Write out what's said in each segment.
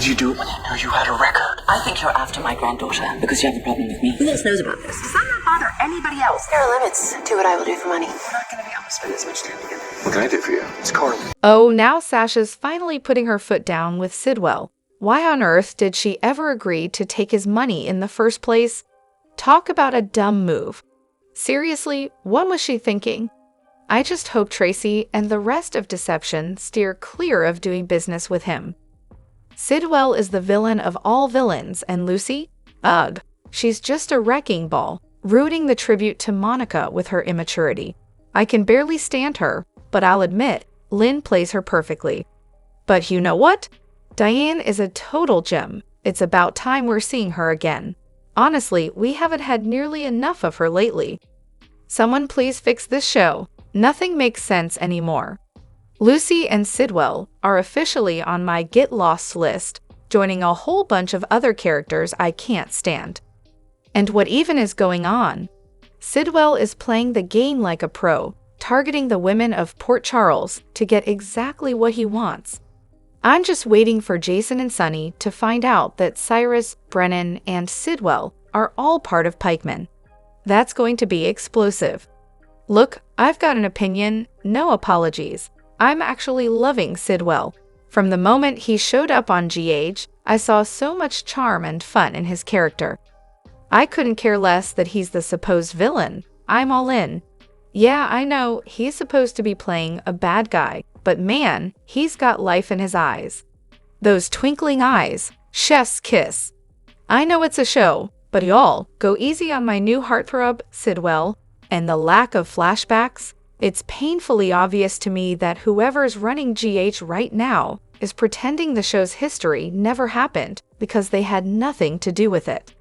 you do it when you knew you had a record? I think you're after my granddaughter because you have a problem with me. Who else knows about this? Does that not bother anybody else? There are limits to what I will do for money. We're not going to be able to spend as much time together. What can I do for you? It's Carly. Oh, now Sasha's finally putting her foot down with Sidwell. Why on earth did she ever agree to take his money in the first place? Talk about a dumb move. Seriously, what was she thinking? I just hope Tracy and the rest of Deception steer clear of doing business with him. Sidwell is the villain of all villains, and Lucy? Ugh, she's just a wrecking ball, rooting the tribute to Monica with her immaturity. I can barely stand her, but I'll admit, Lynn plays her perfectly. But you know what? Diane is a total gem. It's about time we're seeing her again. Honestly, we haven't had nearly enough of her lately. Someone please fix this show. Nothing makes sense anymore. Lucy and Sidwell are officially on my get lost list, joining a whole bunch of other characters I can't stand. And what even is going on? Sidwell is playing the game like a pro, targeting the women of Port Charles to get exactly what he wants. I'm just waiting for Jason and Sunny to find out that Cyrus, Brennan, and Sidwell are all part of Pikeman. That's going to be explosive. Look, I've got an opinion, no apologies. I'm actually loving Sidwell. From the moment he showed up on GH, I saw so much charm and fun in his character. I couldn't care less that he's the supposed villain. I'm all in. Yeah, I know, he's supposed to be playing a bad guy, but man, he's got life in his eyes. Those twinkling eyes, chef's kiss. I know it's a show, but y'all, go easy on my new heartthrob, Sidwell. And the lack of flashbacks, it's painfully obvious to me that whoever's running GH right now is pretending the show's history never happened because they had nothing to do with it.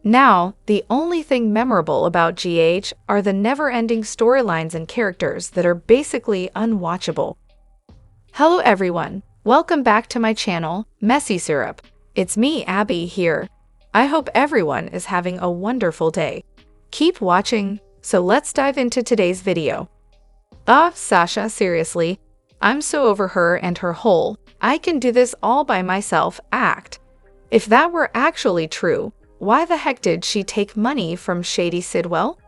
Now, the only thing memorable about GH are the never-ending storylines and characters that are basically unwatchable. Hello everyone, welcome back to my channel, Messy Syrup. It's me, Abby, here. I hope everyone is having a wonderful day. Keep watching. So let's dive into today's video. Sasha, seriously. I'm so over her and her whole, I can do this all by myself act. If that were actually true, why the heck did she take money from shady Sidwell?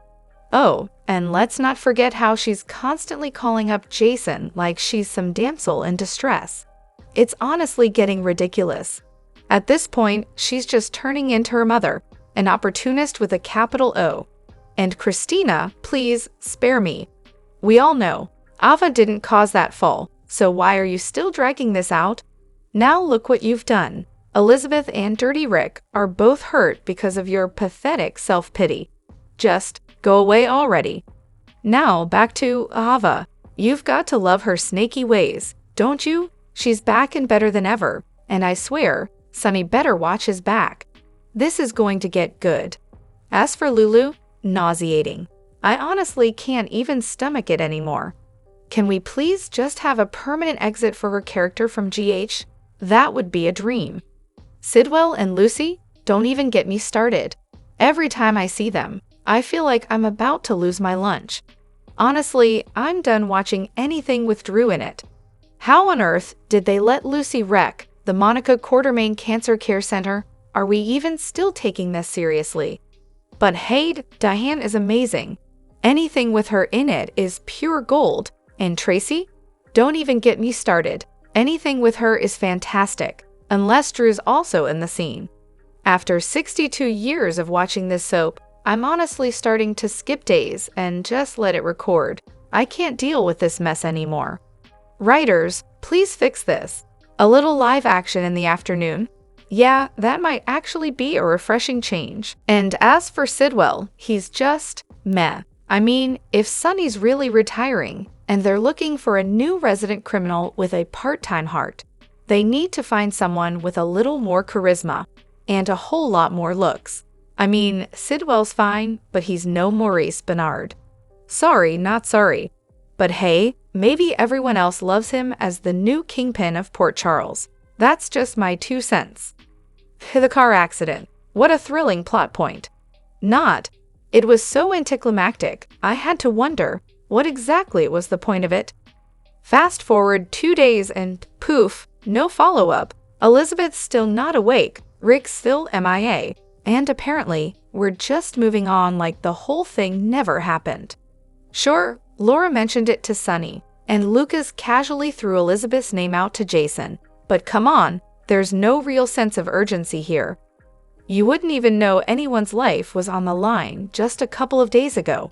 Oh, and let's not forget how she's constantly calling up Jason like she's some damsel in distress. It's honestly getting ridiculous. At this point, she's just turning into her mother, an opportunist with a capital O. And Christina, please, spare me. We all know, Ava didn't cause that fall, so why are you still dragging this out? Now look what you've done. Elizabeth and Dirty Rick are both hurt because of your pathetic self-pity. Just go away already. Now back to Ava. You've got to love her snaky ways, don't you? She's back and better than ever, and I swear, Sonny better watch his back. This is going to get good. As for Lulu, nauseating. I honestly can't even stomach it anymore. Can we please just have a permanent exit for her character from GH? That would be a dream. Sidwell and Lucy, don't even get me started. Every time I see them, I feel like I'm about to lose my lunch. Honestly, I'm done watching anything with Drew in it. How on earth did they let Lucy wreck the Monica Quartermain Cancer Care Center? Are we even still taking this seriously? But hey, Diane is amazing. Anything with her in it is pure gold. And Tracy? Don't even get me started. Anything with her is fantastic, unless Drew's also in the scene. After 62 years of watching this soap, I'm honestly starting to skip days and just let it record. I can't deal with this mess anymore. Writers, please fix this. A little live action in the afternoon? Yeah, that might actually be a refreshing change. And as for Sidwell, he's just meh. I mean, if Sunny's really retiring and they're looking for a new resident criminal with a part-time heart, they need to find someone with a little more charisma and a whole lot more looks. I mean, Sidwell's fine, but he's no Maurice Benard. Sorry, not sorry. But hey, maybe everyone else loves him as the new kingpin of Port Charles. That's just my 2 cents. The car accident. What a thrilling plot point. Not. It was so anticlimactic, I had to wonder, what exactly was the point of it? Fast forward 2 days and poof, no follow-up. Elizabeth's still not awake, Rick's still MIA, and apparently, we're just moving on like the whole thing never happened. Sure, Laura mentioned it to Sunny, and Lucas casually threw Elizabeth's name out to Jason, but come on, there's no real sense of urgency here. You wouldn't even know anyone's life was on the line just a couple of days ago.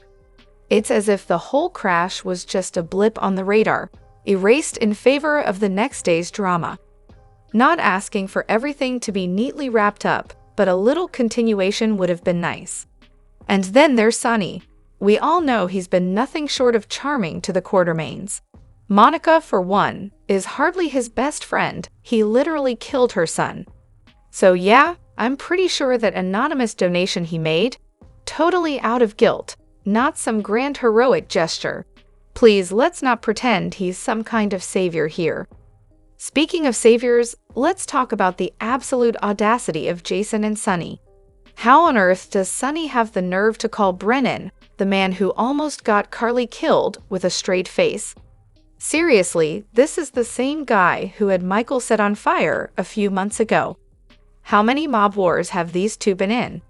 It's as if the whole crash was just a blip on the radar, erased in favor of the next day's drama. Not asking for everything to be neatly wrapped up, but a little continuation would have been nice. And then there's Sunny. We all know he's been nothing short of charming to the Quartermaines. Monica, for one, is hardly his best friend. He literally killed her son. So yeah, I'm pretty sure that anonymous donation he made, totally out of guilt, not some grand heroic gesture. Please, let's not pretend he's some kind of savior here. Speaking of saviors, let's talk about the absolute audacity of Jason and Sunny. How on earth does Sunny have the nerve to call Brennan, the man who almost got Carly killed, with a straight face? Seriously, this is the same guy who had Michael set on fire a few months ago. How many mob wars have these two been in?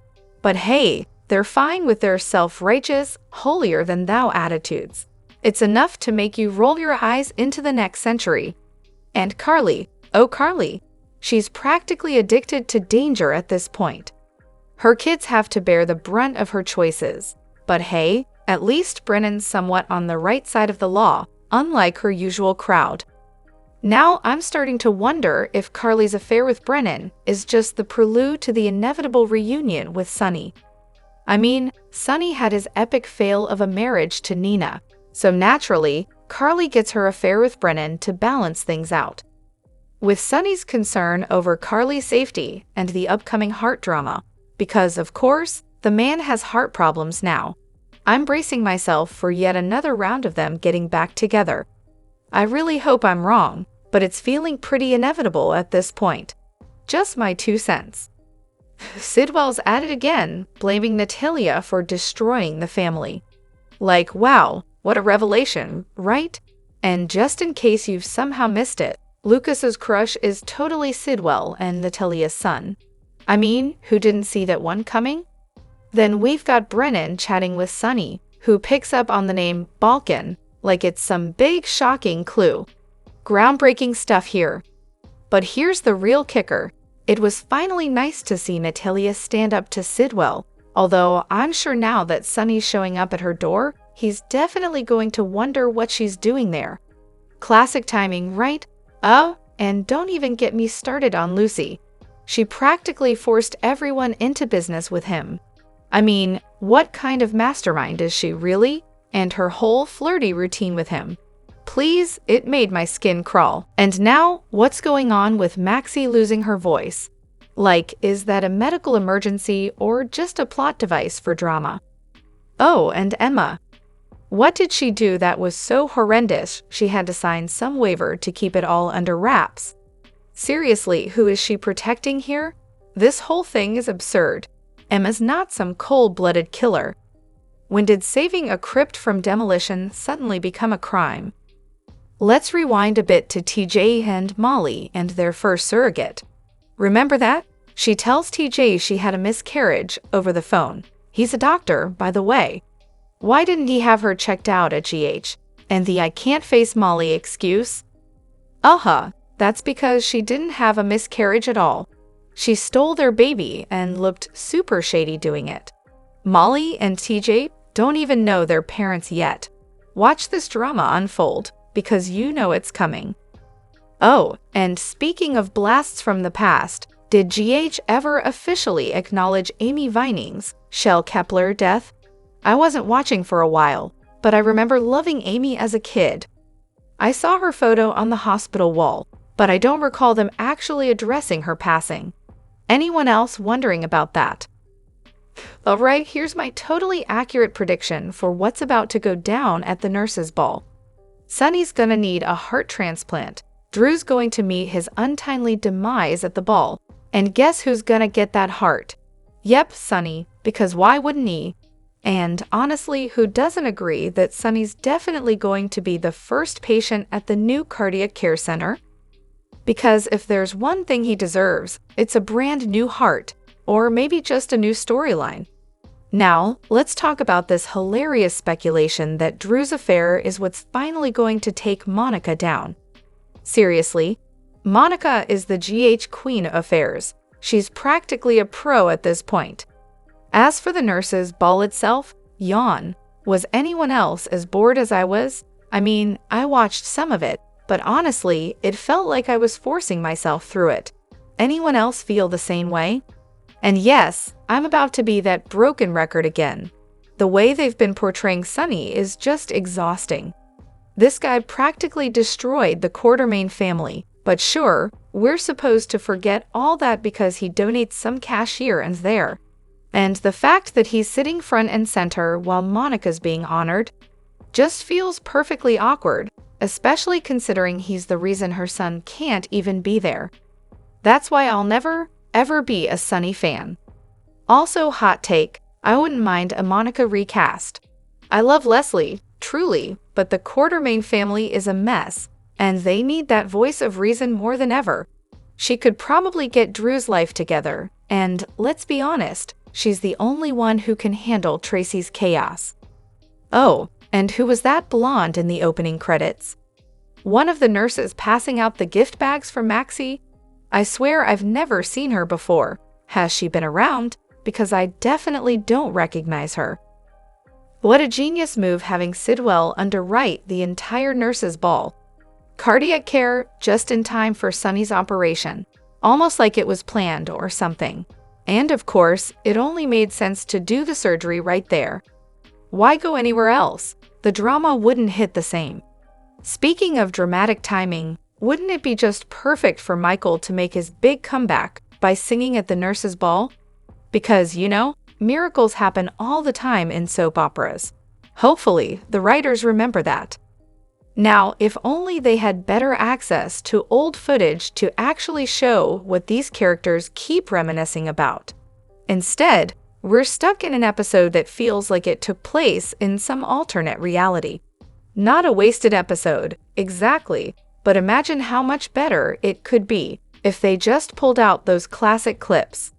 But hey, they're fine with their self-righteous, holier-than-thou attitudes. It's enough to make you roll your eyes into the next century. And Carly, oh Carly, she's practically addicted to danger at this point. Her kids have to bear the brunt of her choices. But hey, at least Brennan's somewhat on the right side of the law, unlike her usual crowd. Now I'm starting to wonder if Carly's affair with Brennan is just the prelude to the inevitable reunion with Sunny. I mean, Sunny had his epic fail of a marriage to Nina, so naturally, Carly gets her affair with Brennan to balance things out. With Sunny's concern over Carly's safety and the upcoming heart drama, because, of course, the man has heart problems now, I'm bracing myself for yet another round of them getting back together. I really hope I'm wrong, but it's feeling pretty inevitable at this point. Just my 2 cents. Sidwell's at it again, blaming Natalia for destroying the family. Like, wow, what a revelation, right? And just in case you've somehow missed it, Lucas's crush is totally Sidwell and Natalia's son. I mean, who didn't see that one coming? Then we've got Brennan chatting with Sunny, who picks up on the name Balkan, like it's some big shocking clue. Groundbreaking stuff here. But here's the real kicker. It was finally nice to see Natalia stand up to Sidwell, although I'm sure now that Sunny's showing up at her door, he's definitely going to wonder what she's doing there. Classic timing, right? Oh, and don't even get me started on Lucy. She practically forced everyone into business with him. I mean, what kind of mastermind is she really? And her whole flirty routine with him. Please, it made my skin crawl. And now, what's going on with Maxie losing her voice? Like, is that a medical emergency or just a plot device for drama? Oh, and Emma. What did she do that was so horrendous she had to sign some waiver to keep it all under wraps? Seriously, who is she protecting here? This whole thing is absurd. Emma's not some cold-blooded killer. When did saving a crypt from demolition suddenly become a crime? Let's rewind a bit to TJ and Molly and their first surrogate. Remember that? She tells TJ she had a miscarriage over the phone. He's a doctor, by the way. Why didn't he have her checked out at GH? And the I can't face Molly excuse? That's because she didn't have a miscarriage at all. She stole their baby and looked super shady doing it. Molly and TJ don't even know their parents yet. Watch this drama unfold, because you know it's coming. Oh, and speaking of blasts from the past, did GH ever officially acknowledge Amy Vining's, Shel Kepler, death? I wasn't watching for a while, but I remember loving Amy as a kid. I saw her photo on the hospital wall, but I don't recall them actually addressing her passing. Anyone else wondering about that? Alright, here's my totally accurate prediction for what's about to go down at the nurses' ball. Sunny's gonna need a heart transplant. Drew's going to meet his untimely demise at the ball. And guess who's gonna get that heart? Yep, Sunny, because why wouldn't he? And honestly, who doesn't agree that Sunny's definitely going to be the first patient at the new cardiac care center? Because if there's one thing he deserves, it's a brand new heart, or maybe just a new storyline. Now, let's talk about this hilarious speculation that Drew's affair is what's finally going to take Monica down. Seriously, Monica is the GH queen of affairs. She's practically a pro at this point. As for the nurses' ball itself, yawn. Was anyone else as bored as I was? I mean, I watched some of it, but honestly, it felt like I was forcing myself through it. Anyone else feel the same way? And yes, I'm about to be that broken record again. The way they've been portraying Sonny is just exhausting. This guy practically destroyed the Quartermain family, but sure, we're supposed to forget all that because he donates some cash here and there. And the fact that he's sitting front and center while Monica's being honored just feels perfectly awkward, especially considering he's the reason her son can't even be there. That's why I'll never, ever be a Sonny fan. Also, hot take, I wouldn't mind a Monica recast. I love Leslie, truly, but the Quartermain family is a mess, and they need that voice of reason more than ever. She could probably get Drew's life together, and let's be honest, she's the only one who can handle Tracy's chaos. Oh, and who was that blonde in the opening credits? One of the nurses passing out the gift bags for Maxie? I swear I've never seen her before. Has she been around? Because I definitely don't recognize her. What a genius move having Sidwell underwrite the entire nurses' ball. Cardiac care just in time for Sonny's operation. Almost like it was planned or something. And of course, it only made sense to do the surgery right there. Why go anywhere else? The drama wouldn't hit the same. Speaking of dramatic timing, wouldn't it be just perfect for Michael to make his big comeback by singing at the nurses' ball? Because, miracles happen all the time in soap operas. Hopefully, the writers remember that. Now, if only they had better access to old footage to actually show what these characters keep reminiscing about. Instead, we're stuck in an episode that feels like it took place in some alternate reality. Not a wasted episode, exactly, but imagine how much better it could be if they just pulled out those classic clips.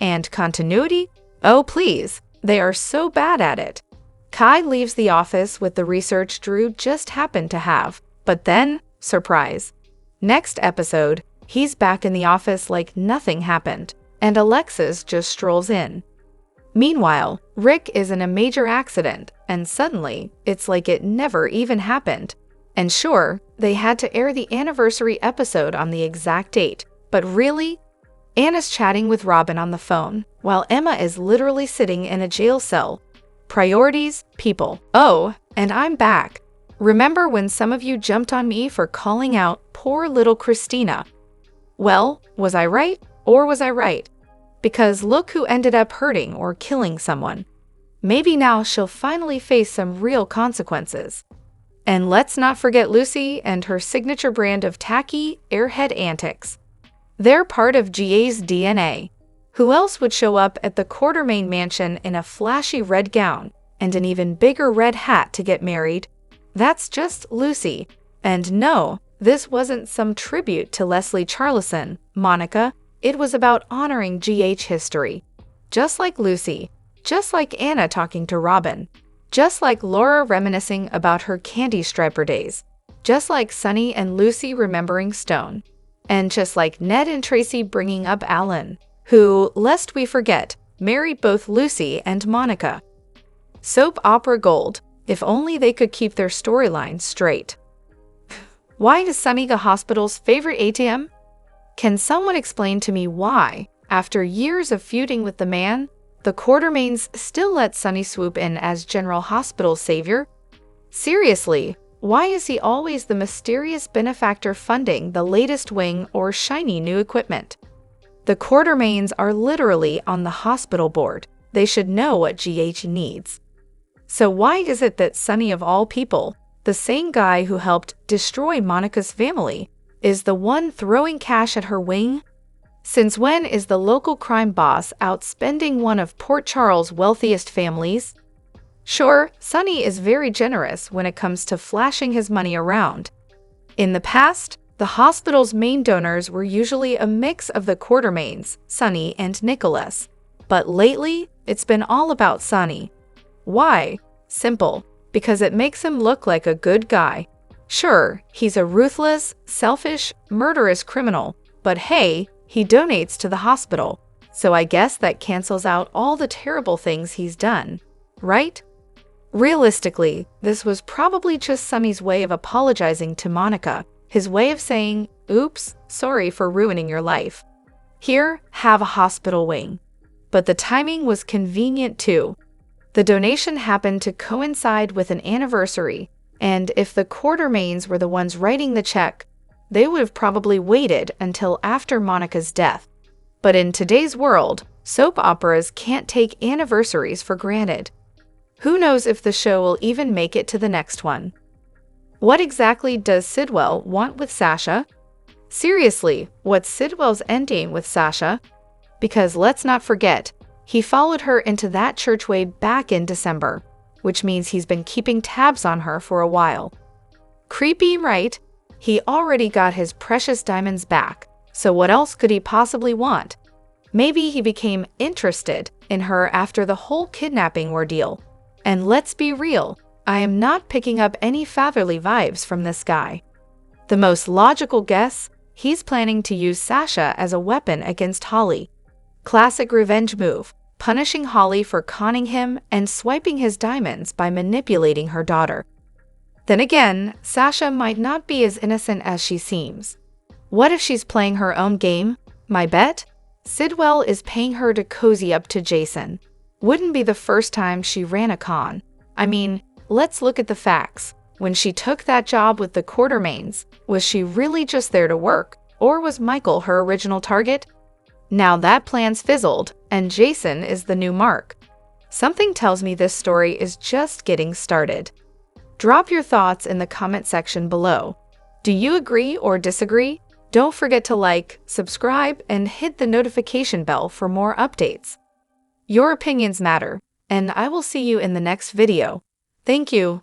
And continuity? Oh please, they are so bad at it. Kai leaves the office with the research Drew just happened to have, but then, surprise. Next episode, he's back in the office like nothing happened, and Alexis just strolls in. Meanwhile, Rick is in a major accident, and suddenly, it's like it never even happened. And sure, they had to air the anniversary episode on the exact date, but really? Anna's chatting with Robin on the phone, while Emma is literally sitting in a jail cell. Priorities, people. Oh, and I'm back. Remember when some of you jumped on me for calling out poor little Christina? Well, was I right, or was I right? Because look who ended up hurting or killing someone. Maybe now she'll finally face some real consequences. And let's not forget Lucy and her signature brand of tacky, airhead antics. They're part of GA's DNA. Who else would show up at the Quartermain mansion in a flashy red gown and an even bigger red hat to get married? That's just Lucy. And no, this wasn't some tribute to Leslie Charleson, Monica. It was about honoring GH history. Just like Lucy. Just like Anna talking to Robin. Just like Laura reminiscing about her candy striper days. Just like Sonny and Lucy remembering Stone. And just like Ned and Tracy bringing up Alan, who, lest we forget, married both Lucy and Monica. Soap opera gold, if only they could keep their storylines straight. Why is Sonny the hospital's favorite ATM? Can someone explain to me why, after years of feuding with the man, the Quartermains still let Sonny swoop in as General Hospital savior? Seriously, why is he always the mysterious benefactor funding the latest wing or shiny new equipment? The Quartermains are literally on the hospital board. They should know what GH needs. So why is it that Sonny of all people, the same guy who helped destroy Monica's family, is the one throwing cash at her wing? Since when is the local crime boss outspending one of Port Charles' wealthiest families? Sure, Sonny is very generous when it comes to flashing his money around. In the past, The hospital's main donors were usually a mix of the Quartermains, Sonny and Nicholas. But lately, it's been all about Sonny. Why? Simple. Because it makes him look like a good guy. Sure, he's a ruthless, selfish, murderous criminal, but hey, he donates to the hospital. So I guess that cancels out all the terrible things he's done, right? Realistically, this was probably just Sonny's way of apologizing to Monica, his way of saying, oops, sorry for ruining your life. Here, have a hospital wing. But the timing was convenient too. The donation happened to coincide with an anniversary, and if the Quartermains were the ones writing the check, they would have probably waited until after Monica's death. But in today's world, soap operas can't take anniversaries for granted. Who knows if the show will even make it to the next one? What exactly does Sidwell want with Sasha? Seriously, what's Sidwell's endgame with Sasha? Because let's not forget, he followed her into that church way back in December, which means he's been keeping tabs on her for a while. Creepy, right? He already got his precious diamonds back, so what else could he possibly want? Maybe he became interested in her after the whole kidnapping ordeal. And let's be real, I am not picking up any fatherly vibes from this guy. The most logical guess, he's planning to use Sasha as a weapon against Holly. Classic revenge move, punishing Holly for conning him and swiping his diamonds by manipulating her daughter. Then again, Sasha might not be as innocent as she seems. What if she's playing her own game? My bet? Sidwell is paying her to cozy up to Jason. Wouldn't be the first time she ran a con. I mean, let's look at the facts. When she took that job with the Quartermains, was she really just there to work, or was Michael her original target? Now that plan's fizzled, and Jason is the new mark. Something tells me this story is just getting started. Drop your thoughts in the comment section below. Do you agree or disagree? Don't forget to like, subscribe, and hit the notification bell for more updates. Your opinions matter, and I will see you in the next video. Thank you.